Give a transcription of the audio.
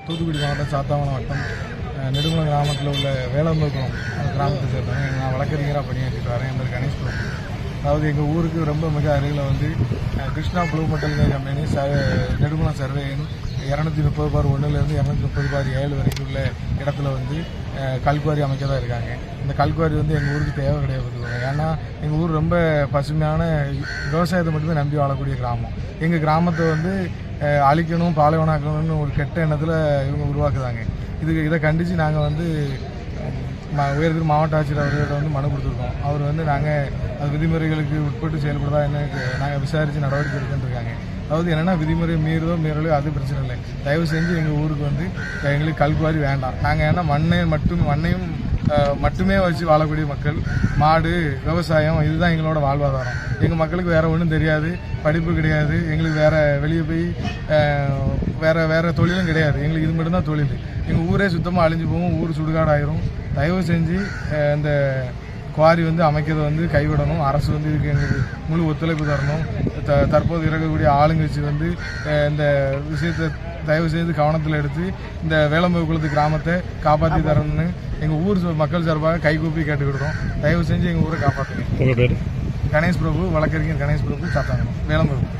தூத்துக்குடி மாவட்டம் சாத்தாவரம் வட்டம் நெடுங்குளம் கிராமத்தில் உள்ள வேளம்பகுளம் கிராமத்தை சேர்ந்தவங்க. நான் வழக்கறிஞராக பணியாற்றிட்டு வரேன். என் பேர் கணேஷ் பிரபு. அதாவது எங்கள் ஊருக்கு ரொம்ப மிக அருகில் வந்து Krishna blue metal company Nedungulam survey 230/1 230/7 வரைக்கும் உள்ள இடத்துல வந்து கல்குவாரி அமைக்க தான் இருக்காங்க. இந்த கல்குவாரி வந்து எங்கள் ஊருக்கு தேவை கிடையாது. ஏன்னா எங்கள் ஊர் ரொம்ப பசுமையான விவசாயத்தை மட்டுமே நம்பி வாழக்கூடிய கிராமம். எங்கள் கிராமத்தை வந்து அழிக்கணும், பாலைவனாக்கணும்னு ஒரு கெட்ட எண்ணத்தில் இவங்க உருவாக்குதாங்க. இதை கண்டித்து நாங்கள் வந்து உயர்திரு மாவட்ட ஆட்சியர் அவர்கிட்ட வந்து மனு கொடுத்துருக்கோம். அவர் வந்து நாங்கள் அது விதிமுறைகளுக்கு உட்பட்டு செயல்படுதா என்ன நாங்கள் விசாரித்து நடவடிக்கை எடுத்துருக்காங்க. அதாவது என்னென்னா விதிமுறை மீறலோ அது பிரச்சனை இல்லை. தயவு செஞ்சு எங்கள் ஊருக்கு வந்து எங்களுக்கு கல்குவாரி வேண்டாம். நாங்கள் ஏன்னா மண்ணையும் மட்டுமே வச்சு வாழக்கூடிய மக்கள். மாடு விவசாயம் இதுதான் எங்களோட வாழ்வாதாரம். எங்கள் மக்களுக்கு வேறு ஒன்றும் தெரியாது, படிப்பு கிடையாது, எங்களுக்கு வேறு வெளியே போய் வேறு தொழிலும் கிடையாது. எங்களுக்கு இது மட்டும்தான் தொழில். எங்கள் ஊரே சுத்தமாக அழிஞ்சு போகும், ஊர் சுடுகாடாயிரும். தயவு செஞ்சு இந்த குவாரி வந்து அமைக்கிறத வந்து கைவிடணும். அரசு வந்து இதுக்கு எங்களுக்கு முழு ஒத்துழைப்பு தரணும். தற்போது இருக்கக்கூடிய ஆளுங்கட்சி வந்து இந்த விஷயத்தை தயவு செய்து கவனத்தில் எடுத்து இந்த வேளம்பகுளத்து கிராமத்தை காப்பாற்றி தரணும்னு எங்கள் ஊர் மக்கள் சார்பாக கைகூப்பி கேட்டுக்கிடுறோம். தயவு செஞ்சு எங்கள் ஊரை காப்பாற்றுங்க. உங்கள் பேர்? கணேஷ் பிரபு, வழக்கறிஞர் கணேஷ் பிரபு, சாத்தாங்குளம், வேளம்பகுளம்.